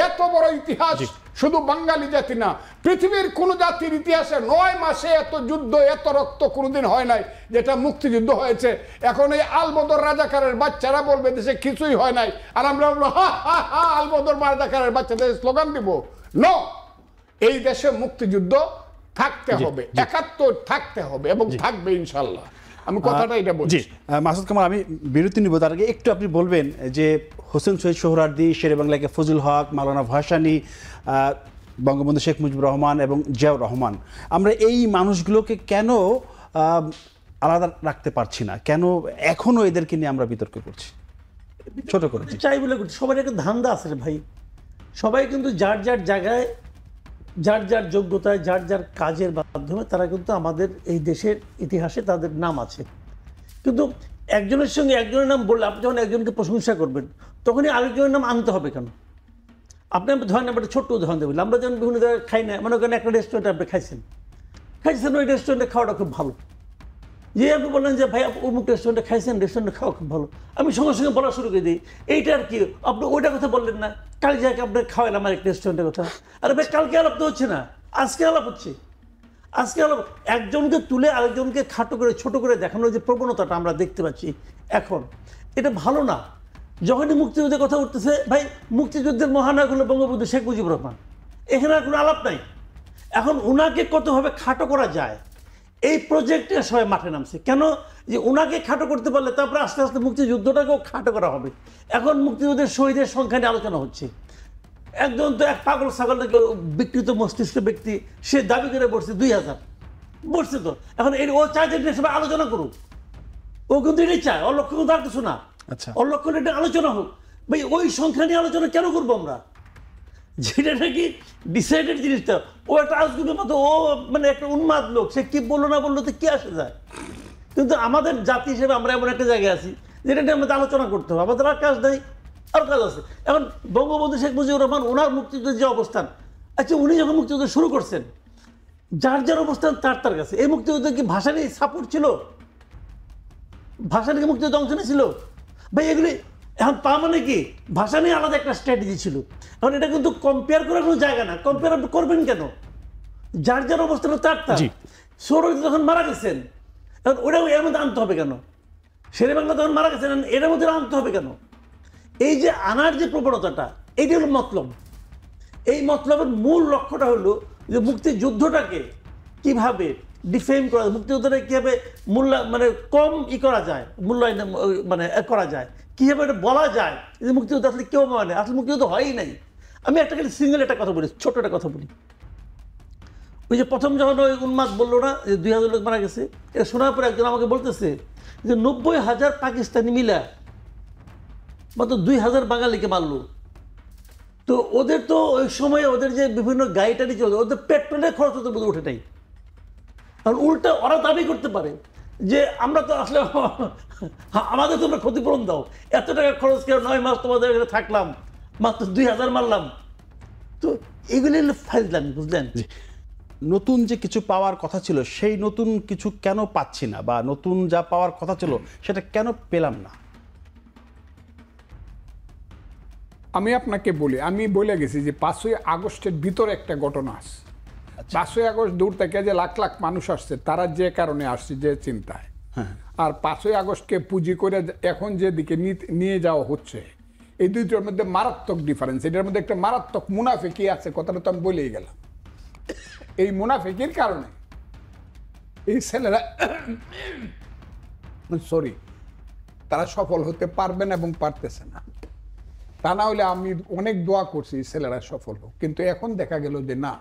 এত বড় ইতিহাস শুধু বাঙালি জাতি না, পৃথিবীর কোন জাতির ইতিহাসে 9 মাসে এত যুদ্ধ এত রক্ত কোনোদিন হয় নাই যেটা মুক্তিযুদ্ধ হয়েছে। এখন এই আলবদর রাজাকারের বাচ্চারা বলবে দেশে কিছুই হয় নাই, আর আমরা বলবো হা হা হা আলবদর রাজাকারের বাচ্চাদের স্লোগান দিব। নো, এই দেশে মুক্তিযুদ্ধ থাকতে হবে, 71 থাকতে হবে এবং থাকবে ইনশাল্লাহ। আমি কথাটা এটা বলছি। মাসুদ কামাল, আমি বিরতি নিব, তার আগে একটু আপনি বলবেন যে হোসেন শহীদ সোহরাওয়ার্দী, শেরে বাংলাকে ফজলুল হক, মাওলানা ভাসানী, বঙ্গবন্ধু শেখ মুজিবুর রহমান এবং জিয়াউর রহমান, আমরা এই মানুষগুলোকে কেন আলাদা রাখতে পারছি না, কেন এখনো এদেরকে নিয়ে আমরা বিতর্ক করছি? ছোট করে চাই বলে সবার একটা ধান্দা আছে রে ভাই। সবাই কিন্তু যার যার জায়গায়, যার যার যোগ্যতায়, যার যার কাজের মাধ্যমে তারা কিন্তু আমাদের এই দেশের ইতিহাসে তাদের নাম আছে। কিন্তু একজনের সঙ্গে একজনের নাম বললে, আপনি যখন একজনকে প্রশংসা করবেন তখনই আরেকজনের নাম আনতে হবে কেন? আপনি ধরেন একটা ছোট্ট উদাহরণ দেবেন, আমরা যখন বিভিন্ন জায়গায় খাই না, মনে করেন একটা রেস্টুরেন্টে আপনি খাইছেন, ওই রেস্টুরেন্টে খাওয়াটা খুব ভালো, যে আপনি বললেন যে ভাই অমুক রেস্টুরেন্টে খাইছেন, রেস্টুরেন্টে খাওয়া খুব ভালো, আমি সঙ্গে সঙ্গে বলা শুরু করে দিই এইটা আর কি, আপনি ওইটার কথা বললেন না, কাল যাকে আপনি খাওয়াইলাম আমার একটা রেস্টুরেন্টের কথা, আরে ভাই কালকে আলাপ তো হচ্ছে না, আজকে আলাপ হচ্ছে। আজকে আলাপ একজনকে তুলে আরেকজনকে খাটো করে ছোট করে দেখানোর যে প্রবণতাটা আমরা দেখতে পাচ্ছি এখন, এটা ভালো না। যখনই মুক্তিযুদ্ধের কথা উঠতেছে, ভাই মুক্তিযুদ্ধের মহানায়ক হলো বঙ্গবন্ধু শেখ মুজিবুর রহমান, এখানে আর কোনো আলাপ নাই। এখন ওনাকে কতভাবে খাটো করা যায় এই প্রজেক্টে সবাই মাঠে নামছে। কেন? যে ওনাকে খাটো করতে পারলে তারপরে আস্তে আস্তে মুক্তিযুদ্ধটাকেও খাটো করা হবে। এখন মুক্তিযুদ্ধের শহীদের সংখ্যা নিয়ে আলোচনা হচ্ছে। একজন তো এক পাগল ছাগল বিকৃত মস্তিষ্ক ব্যক্তি, সে দাবি করে বসছে 2000 বসছে। তো এখন ও চায় যে সবাই আলোচনা করুক, ও কিন্তু এটাই চায়, ওর লক্ষ্য কিন্তু আর কিছু না। আচ্ছা, ওর লক্ষ্য এটা আলোচনা হোক। ভাই ওই সংখ্যা নিয়ে আলোচনা কেন করবো আমরা, যেটা নাকি ডিসাইডেড জিনিসটা? ও একটা আজগুলোর মতো, ও মানে একটা উন্মাদ লোক, সে কি বললো না বললো তো কি আসে যায়। কিন্তু আমাদের জাতি হিসেবে আমরা এমন একটা জায়গায় আছি যেটা নিয়ে আমাদের আলোচনা করতে হবে, আমাদের আর কাজ নেই, আর কাজ আছে। এখন বঙ্গবন্ধু শেখ মুজিবুর রহমান ওনার মুক্তিযুদ্ধের যে অবস্থান, আচ্ছা উনি যখন মুক্তিযুদ্ধ শুরু করছেন, যার যার অবস্থান তার তার কাছে। এই মুক্তিযুদ্ধে কি ভাষারই সাপোর্ট ছিল? ভাষার কি মুক্তিযুদ্ধ অংশ নিয়েছিল? ভাই এগুলি এখন তা মানে কি ভাষা নিয়ে আলাদা একটা স্ট্র্যাটেজি ছিল। এখন এটা কিন্তু কম্পেয়ার করার কোনো জায়গা না। কম্পেয়ার আপনি করবেন কেন? যার যার অবস্থান তার তার। সৌরজিৎ যখন মারা গেছেন, এখন ওটাও এর মধ্যে আনতে হবে কেন? শেরে বাংলা যখন মারা গেছেন, এর মধ্যে আনতে হবে কেন? এই যে আনার যে প্রবণতাটা, এইটা হলো মতলব। এই মতলবের মূল লক্ষ্যটা হলো যে মুক্তিযুদ্ধটাকে কিভাবে ডিফেম করা যায়, মুক্তিযুদ্ধটাকে কীভাবে মানে কম করা যায়, মূল্যায়ন মানে করা যায়, কীভাবে এটা বলা যায় যে মুক্তিযুদ্ধ আসলে কেউ মানে আসলে মুক্তিযুদ্ধ হয়ই নাই। আমি একটা খালি সিঙ্গেল একটা কথা বলি, ছোট একটা কথা বলি। ওই যে প্রথম যখন ওই উন্মাদ বললো না যে 2000 লোক মারা গেছে, এটা শোনার পরে একজন আমাকে বলতেছে যে 90,000 পাকিস্তানি মিলা মাত্র 2,000 বাঙালিকে মারলো। তো ওদের তো ওই সময় ওদের যে বিভিন্ন গাড়ি টাড়ি চলছে, ওদের পেট্রোলের খরচ ওদের মধ্যে ওঠে নাই। কারণ উল্টা ওরা দাবি করতে পারে যে আমরা তো আসলে আমাদের তোমরা ক্ষতিপূরণ দাও, এত টাকা খরচ করে 9 মাস তোমাদের এখানে থাকলাম, মাত্র 2,000 মারলাম। তো এগুলি হলো ফাইজলামি, বুঝলেন? নতুন যে কিছু পাওয়ার কথা ছিল সেই নতুন কিছু কেন পাচ্ছি না, বা নতুন যা পাওয়ার কথা ছিল সেটা কেন পেলাম না? আমি আপনাকে বলি, আমি বলে গেছি যে 5ই আগস্টের ভিতরে একটা ঘটনা আছে। 5ই আগস্ট দূর থেকে যে লাখ লাখ মানুষ আসছে, তারা যে কারণে আসছে, যে চিন্তায়, আর 5ই আগস্টকে পুঁজি করে এখন যেদিকে নিয়ে যাওয়া হচ্ছে, এই দুইটার মধ্যে মারাত্মক ডিফারেন্স। এটার মধ্যে একটা মারাত্মক মুনাফিকি আছে, কথাটা তো আমি বলেই গেলাম। এই মুনাফিকির কারণে এই ছেলেরা সরি তারা সফল হতে পারবে না এবং পারতেছে না। তা না হলে আমি অনেক দোয়া করছি ছেলেরা সফল হোক, কিন্তু এখন দেখা গেল যে না,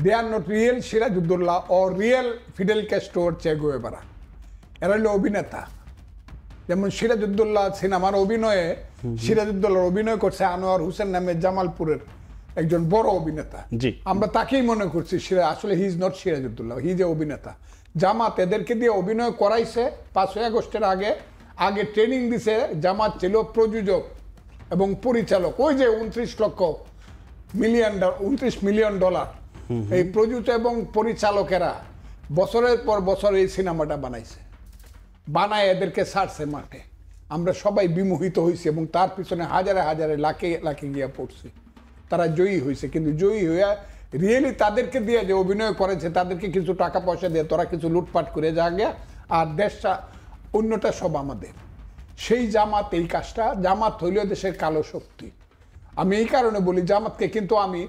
they are not real Sirajuddaula ও real Fidel Castro or Che Guevara. এরা হলো অভিনেতা। যেমন সিরাজউদ্দৌলা সিনেমার অভিনয়ে, সিরাজউদ্দৌলার অভিনয় করছে আনোয়ার হোসেন নামে জামালপুরের একজন বড় অভিনেতা। আমরা তাকেই মনে করছি আসলে হি ইজ নট সিরাজউদ্দৌলা, হি যে অভিনেতা। জামাত এদেরকে দিয়ে অভিনয় করাইছে 5ই আগস্টের আগে আগে ট্রেনিং দিছে। জামাত ছিল প্রযোজক এবং পরিচালক। ওই যে 29 মিলিয়ন ডলার এই প্রযোজক এবং পরিচালকেরা বছরের পর বছর এই সিনেমাটা বানাইছে, বানায় এদেরকে ছাড়ছে মাঠে। আমরা সবাই বিমোহিত হয়েছি এবং তার পিছনে হাজারে হাজারে লাখে লাখে গিয়া পড়ছি। তারা জয়ী হয়েছে, কিন্তু জয়ী হইয়া রিয়েলি তাদেরকে দিয়ে যে অভিনয় করেছে, তাদেরকে কিছু টাকা পয়সা দিয়ে তোরা কিছু লুটপাট করে যা গিয়া, আর দেশটা অন্যটা সব আমাদের। সেই জামাত এই কাজটা, জামাত হইলেও দেশের কালো শক্তি। আমি এই কারণে বলি জামাতকে, কিন্তু আমি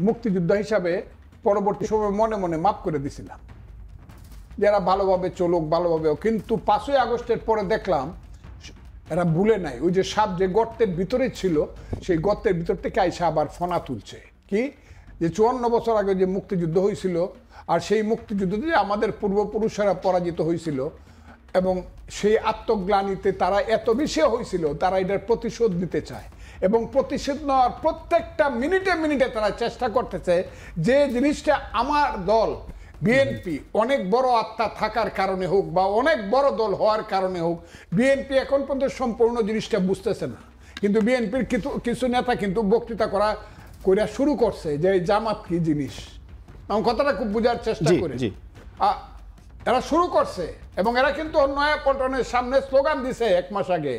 মুক্তিযোদ্ধা হিসাবে পরবর্তী সময় মনে মনে মাফ করে দিছিলাম, যারা ভালোভাবে চলুক, ভালোভাবে। কিন্তু 5ই আগস্টের পরে দেখলাম এরা ভুলে নাই, ওই যে সাপ যে গর্তের ভিতরে ছিল, সেই গর্তের ভিতর থেকে আইসা আবার ফনা তুলছে। কি যে 54 বছর আগে যে মুক্তিযুদ্ধ হয়েছিল, আর সেই মুক্তিযুদ্ধে যে আমাদের পূর্বপুরুষেরা পরাজিত হয়েছিল, এবং সেই আত্মগ্লানিতে তারা এত বেশি হয়েছিল, তারা এটার প্রতিশোধ নিতে চায়। এবং প্রতিশোধ নেওয়ার প্রত্যেকটা মিনিটে মিনিটে তারা চেষ্টা করতেছে যে জিনিসটা আমার দল বিএনপি অনেক বড় আত্মা থাকার কারণে হোক, বা অনেক বড় দল হওয়ার কারণে হোক, বিএনপি এখন পর্যন্ত সম্পূর্ণ জিনিসটা বুঝতেছে না। কিন্তু বিএনপির কিছু নেতা কিন্তু বক্তৃতা করা শুরু করছে যে জামাত কি জিনিস। আমি কথাটা খুব বোঝার চেষ্টা করি। এরা শুরু করছে, এবং এরা কিন্তু নয়াপল্টনের সামনে স্লোগান দিছে 1 মাস আগে,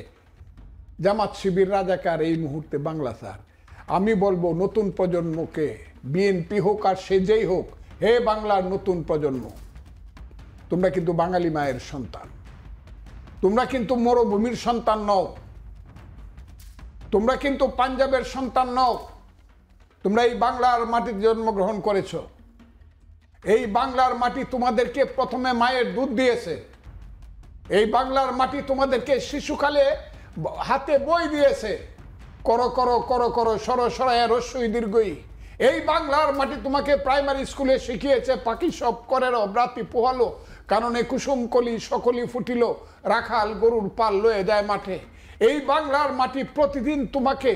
জামাত শিবির রাজাকার এই মুহূর্তে বাংলা স্যার। আমি বলবো নতুন প্রজন্মকে, বিএনপি হোক আর সে যেই হোক, হে বাংলার নতুন প্রজন্ম, তোমরা কিন্তু বাঙালি মায়ের সন্তান, তোমরা কিন্তু মরুভূমির সন্তান নও, তোমরা কিন্তু পাঞ্জাবের সন্তান নও, তোমরা এই বাংলার মাটিতে জন্মগ্রহণ করেছ। এই বাংলার মাটি তোমাদেরকে প্রথমে মায়ের দুধ দিয়েছে, এই বাংলার মাটি তোমাদেরকে শিশুকালে হাতে বই দিয়েছে, করো করো করো করো সর সরায় রস্যই দীর্ঘই। এই বাংলার মাটি তোমাকে প্রাইমারি স্কুলে শিখিয়েছে পাখি সব করের ব্রাতি পোহালো, কারণে কুসুম কলি সকলি ফুটিল, রাখাল গরুর পাল লয়ে যায় মাঠে। এই বাংলার মাটি প্রতিদিন তোমাকে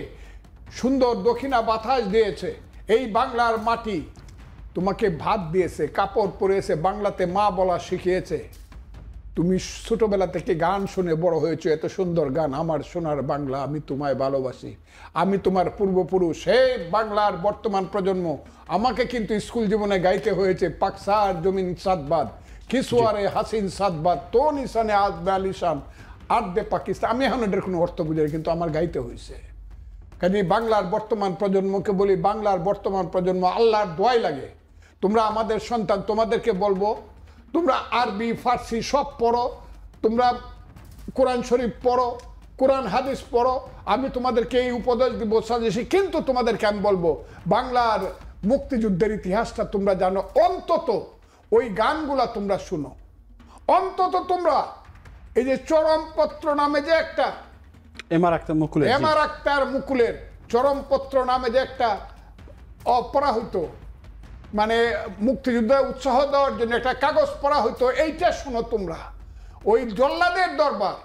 সুন্দর দক্ষিণা বাতাস দিয়েছে, এই বাংলার মাটি তোমাকে ভাত দিয়েছে, কাপড় পরেছে, বাংলাতে মা বলা শিখিয়েছে। তুমি ছোটবেলা থেকে গান শুনে বড় হয়েছো, এত সুন্দর গান, আমার সোনার বাংলা আমি তোমায় ভালোবাসি। আমি তোমার পূর্বপুরুষ, হে বাংলার বর্তমান প্রজন্ম। আমাকে কিন্তু স্কুল জীবনে গাইতে হয়েছে পাকসার জমিন সাতবাদ, কিসুয়ারে হাসিন সাতবাদ, তো নিশানে আজবে আলিশান আর্দে পাকিস্তান। আমি এখন এটার কোনো অর্থ বুঝি, কিন্তু আমার গাইতে হয়েছে। কাজে বাংলার বর্তমান প্রজন্মকে বলি, বাংলার বর্তমান প্রজন্ম আল্লাহর দোয়াই লাগে, তোমরা আমাদের সন্তান। তোমাদেরকে বলবো তোমরা আরবি ফার্সি সব পড়ো, তোমরা কোরআন শরীফ পড়ো, কোরআন হাদিস পড়ো। আমি তোমাদেরকে এই উপদেশ দিব, সাজেশি, কিন্তু তোমাদেরকে আমি বলবো বাংলার মুক্তিযুদ্ধের ইতিহাসটা তোমরা জানো, অন্তত ওই গানগুলা তোমরা শুনো, অন্তত তোমরা এই যে চরমপত্র নামে যে একটা এম আর আক্তার মুকুলের চরমপত্র নামে যে একটা পড়া হইতো, মানে মুক্তিযুদ্ধে উৎসাহ দেওয়ার জন্য একটা কাগজ পড়া হইতো, এইটা শোনো তোমরা। ওই জল্লাদের দরবার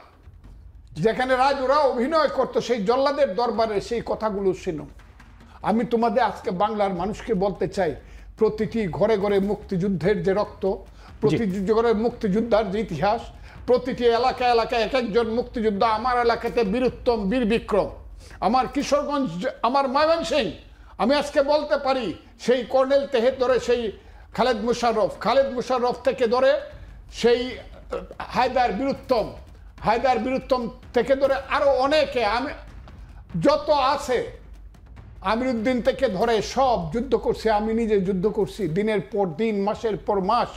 যেখানে রাজুরা অভিনয় করতো, সেই জল্লাদের দরবারে সেই কথাগুলো শোনো। আমি তোমাদের আজকে বাংলার মানুষকে বলতে চাই, প্রতিটি ঘরে ঘরে মুক্তিযুদ্ধের যে রক্ত, প্রতিটি ঘরে মুক্তিযোদ্ধার যে ইতিহাস, প্রতিটি এলাকায় এলাকায় এক একজন মুক্তিযোদ্ধা। আমার এলাকাতে বীরুত্তম, বীর বিক্রম, আমার কিশোরগঞ্জ, আমার ময়মনসিংহ, আমি আজকে বলতে পারি সেই কর্নেল তেহে ধরে সেই খালেদ মুশাররফ থেকে ধরে সেই হায়দার বীরুত্তম থেকে ধরে আরো অনেকে, আমি যত আছে, আমিরুদ্দিন থেকে ধরে সব যুদ্ধ করছে। আমি নিজে যুদ্ধ করছি, দিনের পর দিন, মাসের পর মাস,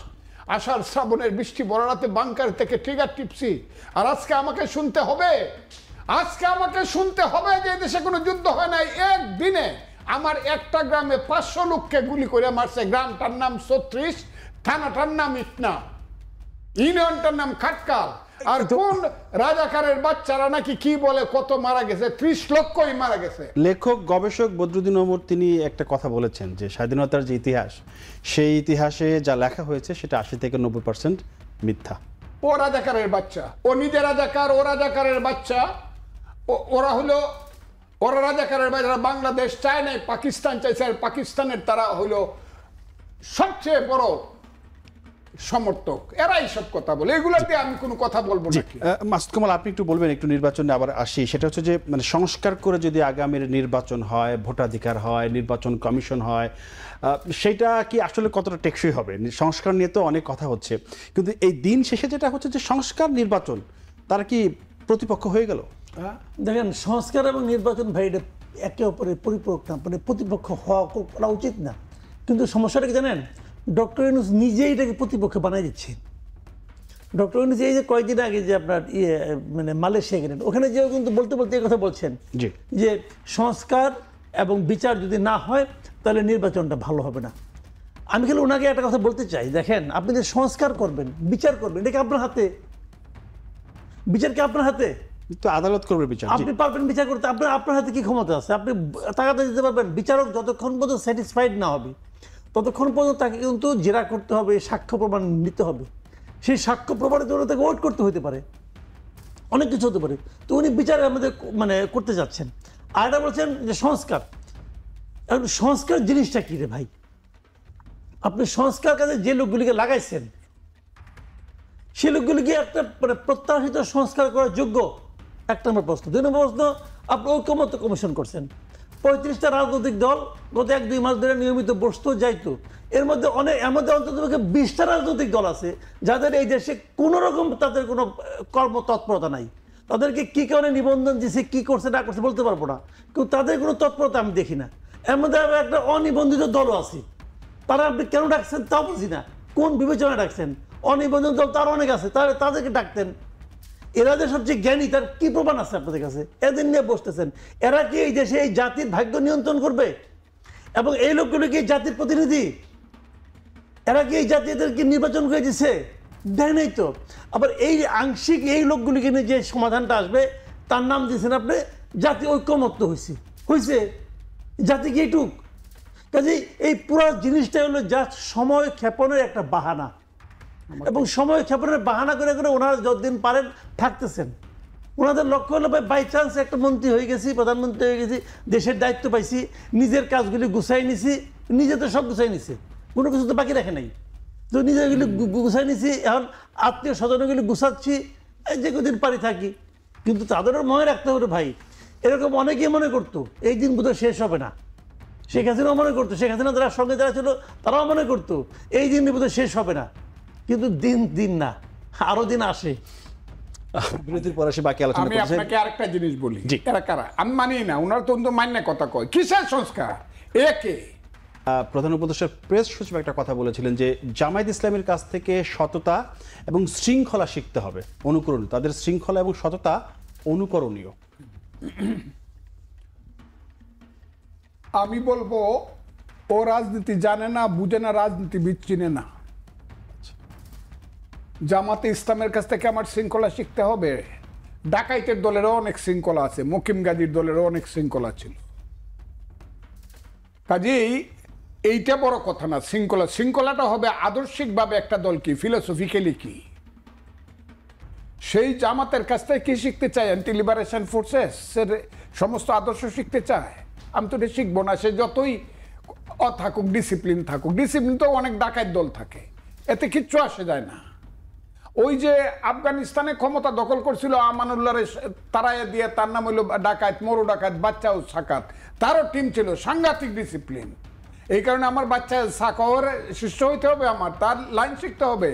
আষাঢ় শ্রাবণের বৃষ্টি বরাতে বাংকার থেকে ট্রিগার টিপছি। আর আজকে আমাকে শুনতে হবে যে দেশে কোনো যুদ্ধ হয় নাই। একদিনে আমার একটা গ্রামে 500 লোককে গুলি করে মারছে। গ্রামটার নাম 36, থানাটার নাম ইটনা, ইউনিয়নটার নাম খাটকাল। আর কোন রাজাকারের বাচ্চারা নাকি কি বলে কত মারা গেছে, 30 লক্ষই মারা গেছে। লেখক গবেষক বদরুদ্দিন ওমর তিনি একটা কথা বলেছেন যে স্বাধীনতার যে ইতিহাস, সেই ইতিহাসে যা লেখা হয়েছে সেটা 80 থেকে 90% মিথ্যা। ও রাজাকারের বাচ্চা, ও নিজে রাজাকার, ও রাজাকারের বাচ্চা। ওরা রাজাকারের বাচ্চা। বাংলাদেশ চায় নাই, পাকিস্তান চাইছে, আর পাকিস্তানের তারা হলো সবচেয়ে বড় সমর্থক। এরাই সব কথা বলে, এগুলোতে আমি কোনো কথা বলবো না। মাসুদ কামাল, আপনি একটু বলবেন, একটু নির্বাচনে আবার আসি। সেটা হচ্ছে যে মানে সংস্কার করে যদি আগামীর নির্বাচন হয়, ভোটাধিকার হয়, নির্বাচন কমিশন হয়, সেটা কি আসলে কতটা টেকসই হবে? সংস্কার নিয়ে তো অনেক কথা হচ্ছে, কিন্তু এই দিন শেষে যেটা হচ্ছে যে সংস্কার নির্বাচন, তারা কি প্রতিপক্ষ হয়ে গেল? দেখেন, সংস্কার এবং নির্বাচন ভাই এটা একে অপরের পরিপূরক না, মানে প্রতিপক্ষ হওয়া করা উচিত না। কিন্তু সমস্যাটা কি জানেন, ডক্টর ইউনূস নিজেই এটাকে প্রতিপক্ষ বানাই দিচ্ছে। ডক্টর ইউনূস এই যে কয়েকদিন আগে যে আপনার মানে মালয়েশিয়া গেলেন, ওখানে যেও কিন্তু বলতে এই কথা বলছেন যে সংস্কার এবং বিচার যদি না হয় তাহলে নির্বাচনটা ভালো হবে না। আমি খালি ওনাকে একটা কথা বলতে চাই, দেখেন আপনি যে সংস্কার করবেন, বিচার করবেন, এটা কি আপনার হাতে? বিচার কি আপনার হাতে? তো আদালত করবে বিচার। আপনি পারবেন বিচার করতে? আপনার হাতে কি ক্ষমতা আছে? আপনি তাকাতে দিতে পারবেন? বিচারক যতক্ষণ পর্যন্ত স্যাটিসফাইড না হবে ততক্ষণ পর্যন্ত তাকে কিন্তু জেরা করতে হবে, সাক্ষ্য প্রমাণ নিতে হবে। সেই সাক্ষ্য প্রমাণের জন্য তাকে ওয়েট করতে হতে পারে, অনেক কিছু হতে পারে। তো উনি বিচারে আমাদের মানে করতে যাচ্ছেন। আর এটা বলছেন যে সংস্কার। এখন সংস্কার জিনিসটা কি রে ভাই? আপনি সংস্কার কাজে যে লোকগুলিকে লাগাইছেন, সে লোকগুলিকে একটা মানে প্রত্যাশিত সংস্কার করার যোগ্য? একটা নম্বর প্রশ্ন। 2 নম্বর প্রশ্ন, আপনি ঐকমত্য কমিশন করছেন। 35টা রাজনৈতিক দল গত 1-2 মাস ধরে নিয়মিত বসতো যাইতো। এর মধ্যে অন্তত 20টা রাজনৈতিক দল আছে যাদের এই দেশে কোনো রকম তাদের কোনো কর্মতৎপরতা নাই। তাদেরকে কি কারণে নিবন্ধন দিয়েছে, কি করছে না করছে বলতে পারবো না, কিন্তু তাদের কোনো তৎপরতা আমি দেখি না। এর মধ্যে একটা অনিবন্ধিত দলও আছে, তারা আপনি কেন ডাকছেন তাও বুঝি না। কোন বিবেচনায় ডাকছেন? অনিবন্ধিত দল তার অনেক আছে, তাদেরকে ডাকতেন। এরা যে সবচেয়ে জ্ঞানী, তার কি প্রমাণ আছে আপনাদের কাছে? এদের নিয়ে বসতেছেন। এরা কি এই দেশে এই জাতির ভাগ্য নিয়ন্ত্রণ করবে? এবং এই লোকগুলো কি জাতির প্রতিনিধি? এরা কি এই জাতিদেরকে নির্বাচন করে দিচ্ছে? দেয় নাই তো। আবার এই আংশিক এই লোকগুলিকে নিয়ে যে সমাধানটা আসবে তার নাম দিয়েছেন আপনি জাতি ঐক্যমত্য হয়েছে। জাতি কি এইটুক? কাজে এই পুরো জিনিসটা হলো জাস্ট সময় ক্ষেপণের একটা বাহানা, এবং সময় ক্ষেপণের বাহানা করে করে ওনারা যতদিন পারেন থাকতেছেন। ওনাদের লক্ষ্য হলো বাই চান্স একটা মন্ত্রী হয়ে গেছি, প্রধানমন্ত্রী হয়ে গেছি, দেশের দায়িত্ব পাইছি, নিজের কাজগুলি গুছাই নিছি, নিজে তো সব গুছাই নিছে, কোনো কিছু তো বাকি রাখে নাই। তো নিজেগুলি গুছাই নিছি, এখন আত্মীয় স্বজনগুলি গুছাচ্ছি, যে কদিন পারি থাকি। কিন্তু তাদেরও মনে রাখতে হবে ভাই, এরকম অনেকেই মনে করতো এই দিন বোধহয় শেষ হবে না। শেখ হাসিনাও মনে করতো, শেখ হাসিনা যারা সঙ্গে যারা ছিল তারাও মনে করতো এই দিন বোধহয় শেষ হবে না। কিন্তু দিন না, আরো দিন আসে। বিরতির পরে বাকি আলোচনা আমি আপনাকে আরেকটা জিনিস বলি, কারা আমি মানি না, ওনার তো মান্য কথা কয়। কিসের সংস্কার? একে প্রধান উপদেষ্টার প্রেস সচিব একটা কথা বলেছিলেন যে জামায়াত ইসলামের কাছ থেকে সততা এবং শৃঙ্খলা শিখতে হবে, অনুকরণ, তাদের শৃঙ্খলা এবং সততা অনুকরণীয়। আমি বলবো ও রাজনীতি জানে না, বুঝে না, রাজনীতিবিদ চিনে না। জামাতে ইসলামের কাছ থেকে আমার শৃঙ্খলা শিখতে হবে? ডাকাইতের দলেরও অনেক শৃঙ্খলা আছে, মকিম গাজীর দলেরও অনেক শৃঙ্খলা ছিল। কাজেই এইটা বড় কথা না, শৃঙ্খলাটা হবে আদর্শিকভাবে একটা দল কি, ফিলোসফিক্যালি কি। সেই জামাতের কাছ থেকে কি শিখতে চায়? অ্যান্টি লিবারেশন ফোর্সেস সমস্ত আদর্শ শিখতে চায়? আমি তো এটা শিখবো না। সে যতই থাকুক, ডিসিপ্লিন থাকুক, ডিসিপ্লিন তো অনেক ডাকাত দল থাকে, এতে কিচ্ছু আসে যায় না। ওই যে আফগানিস্তানে ক্ষমতা দখল করছিল আমানুল্লাহরে তারাইয়া দিয়ে, তার নাম হইল ডাকাত, মরু ডাকাত, বাচ্চাও সাকাত, তারও টিম ছিল, সাংঘাতিক ডিসিপ্লিন। এই কারণে আমার বাচ্চা সাকর শিষ্য হইতে হবে, আমার তার লাইন শিখতে হবে।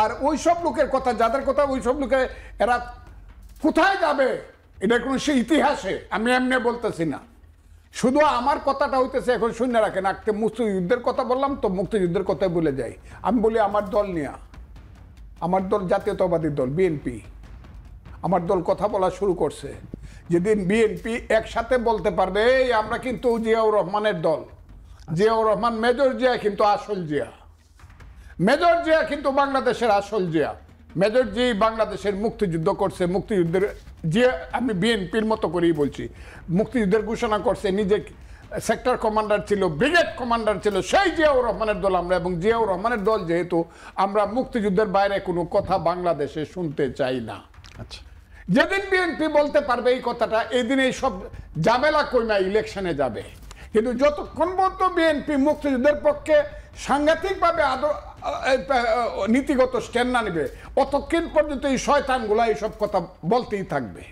আর ওই সব লোকের কথা, যাদের কথা ওই সব লোকের, এরা কোথায় যাবে এটা কোনো সে ইতিহাসে আমি এমনি বলতেছি না। শুধু আমার কথাটা হইতেছে, এখন শূন্য রাখেন, আজকে মুক্তিযুদ্ধের কথা বললাম তো মুক্তিযুদ্ধের কথাই বলে যাই। আমি বলি আমার দল নিয়ে, আমার দল জাতীয়তাবাদী দল বিএনপি, আমার দল কথা বলা শুরু করছে। যেদিন বিএনপি একসাথে বলতে পারবে এই আমরা কিন্তু জিয়াউর রহমানের দল, জিয়াউর রহমান মেজর জিয়া কিন্তু আসল জিয়া, মেজর জিয়া কিন্তু বাংলাদেশের আসল জিয়া, মেজর জি বাংলাদেশের মুক্তিযুদ্ধ করছে, মুক্তিযুদ্ধের জিয়া, আমি বিএনপির মতো করেই বলছি, মুক্তিযুদ্ধের ঘোষণা করছে, নিজে সেক্টর কমান্ডার ছিল, ব্রিগেড কমান্ডার ছিল, সেই জিয়াউর রহমানের দল আমরা। এবং জিয়াউর রহমানের দল যেহেতু, আমরা মুক্তিযুদ্ধের বাইরে কোনো কথা বাংলাদেশে শুনতে চাই না। আচ্ছা, যেদিন বিএনপি বলতে পারবে এই কথাটা, এদিন এই সব ঝামেলা কইমা ইলেকশনে যাবে। কিন্তু যতক্ষণ পর্যন্ত বিএনপি মুক্তিযুদ্ধের পক্ষে সাংঘাতিকভাবে নীতিগত স্ট্যান্ড না নেবে, অতক্ষণ পর্যন্ত এই শয়তানগুলা এইসব কথা বলতেই থাকবে।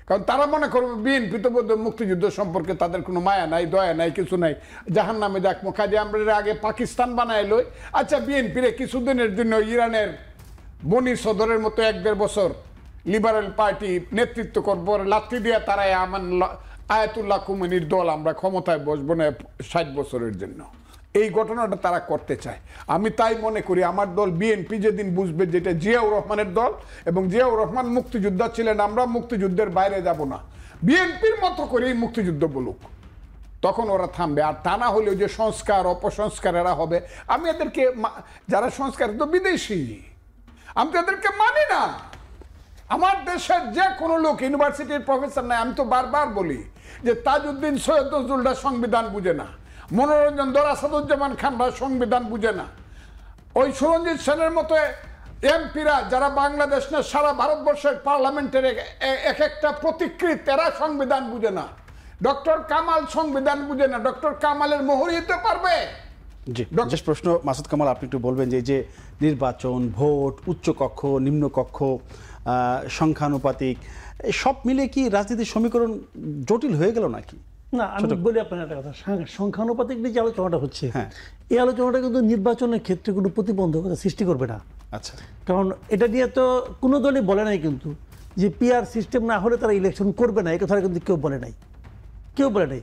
কারণ তারা মনে করবে বিএনপি তো বোধহয় মুক্তিযুদ্ধ সম্পর্কে তাদের কোনো মায়া নাই, দয়া নাই, কিছু নাই, জাহান নামে দেখবো। কাজে আমরা আগে পাকিস্তান বানাইলো, আচ্ছা বিএনপির কিছুদিনের জন্য ইরানের বনি সদরের মতো 1-1.5 বছর লিবারেল পার্টি নেতৃত্ব করবো, লাথি দিয়ে তারা আয়াতুল্লাহ খুমেনির দল, আমরা ক্ষমতায় বসবো না 60 বছরের জন্য। এই ঘটনাটা তারা করতে চায়। আমি তাই মনে করি আমার দল বিএনপি যেদিন বুঝবে যেটা জিয়াউর রহমানের দল, এবং জিয়াউর রহমান মুক্তিযোদ্ধা ছিলেন, আমরা মুক্তিযুদ্ধের বাইরে যাব না, বিএনপির মতো করেই মুক্তিযুদ্ধ বলুক, তখন ওরা থামবে। আর তা না হলেও যে সংস্কার অপসংস্কার এরা হবে, আমি এদেরকে, যারা সংস্কার তো বিদেশি, আমি তো এদেরকে মানি না। আমার দেশের যে কোনো লোক, ইউনিভার্সিটির প্রফেসর নাই, আমি তো বারবার বলি যে তাজউদ্দিন সৈয়দ নজরুলরা সংবিধান বুঝে না, মনোরঞ্জন দর আসাদুজ্জামান খানরা সংবিধান বুঝে না, ওই সুরঞ্জিত সেনের মতো এমপিরা যারা বাংলাদেশ না সারা ভারতবর্ষের পার্লামেন্টের এক একটা প্রতিকৃত, এরা সংবিধান বুঝে না। ডক্টর কামাল সংবিধান বুঝে না, ডক্টর কামালের মোহর দিতে পারবে? জি, শেষ প্রশ্ন মাসুদ কামাল, আপনি একটু বলবেন যে এই যে নির্বাচন, ভোট, উচ্চকক্ষ, নিম্নকক্ষ, সংখ্যানুপাতিক, সব মিলে কি রাজনীতির সমীকরণ জটিল হয়ে গেল নাকি? না, আমি বলি আপনার একটা কথা, সংখ্যানুপাতিক নিয়ে যে আলোচনাটা হচ্ছে, হ্যাঁ, এই আলোচনাটা কিন্তু নির্বাচনের ক্ষেত্রে কোনো প্রতিবন্ধকতা সৃষ্টি করবে না। আচ্ছা, কারণ এটা নিয়ে তো কোনো দলই বলে নাই কিন্তু যে পিআর সিস্টেম না হলে তারা ইলেকশন করবে না, এই কথাটা কিন্তু কেউ বলে নাই, কেউ বলে নাই।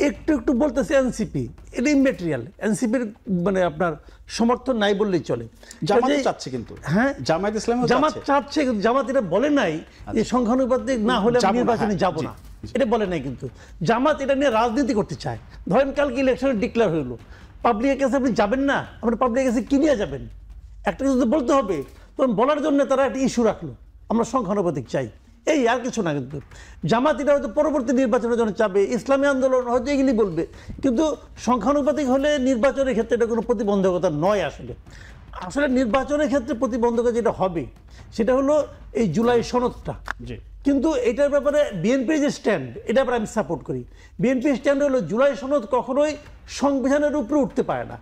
একটু একটু বলতেছে এনসিপি, এটা ইমেটেরিয়াল, এনসিপির মানে আপনার সমর্থন নাই বললেই চলে। জামাত চাচ্ছে, কিন্তু হ্যাঁ, জামায়াত ইসলামী জামাত চাচ্ছে, কিন্তু জামাত এটা বলে নাই যে সংখ্যানুপাতিক না হলে নির্বাচনে যাব না, এটা বলে নাই। কিন্তু জামাত এটা নিয়ে রাজনীতি করতে চায়। ধরেন কালকে ইলেকশনে ডিক্লেয়ার হইলো, পাবলিকের কাছে আপনি যাবেন না, আপনি পাবলিকের কাছে কি নিয়ে যাবেন? একটা কিছু বলতে হবে, তখন বলার জন্য তারা একটা ইস্যু রাখলো, আমরা সংখ্যানুপাতিক চাই, এই আর কিছু না। কিন্তু জামাত এটা হয়তো পরবর্তী নির্বাচনের জন্য চাবে, ইসলামী আন্দোলন হয়তো এগুলি বলবে, কিন্তু সংখ্যানুপাতিক হলে নির্বাচনের ক্ষেত্রে এটা কোনো প্রতিবন্ধকতা নয়। আসলে আসলে নির্বাচনের ক্ষেত্রে প্রতিবন্ধকতা যেটা হবে সেটা হলো এই জুলাই সনদটা। কিন্তু এটার ব্যাপারে বিএনপির যে স্ট্যান্ড, এটা ব্যাপারে আমি সাপোর্ট করি। বিএনপির স্ট্যান্ড হলো জুলাই সনদ কখনোই সংবিধানের উপরে উঠতে পারে না।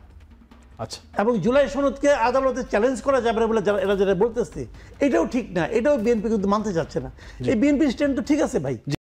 আচ্ছা, এবং জুলাই সনদকে আদালতে চ্যালেঞ্জ করা যাবে না বলে এরা যেটা বলতেছে, এটাও ঠিক না, এটাও বিএনপি কিন্তু মানতে চাচ্ছে না। এই বিএনপির স্ট্যান্ড তো ঠিক আছে ভাই।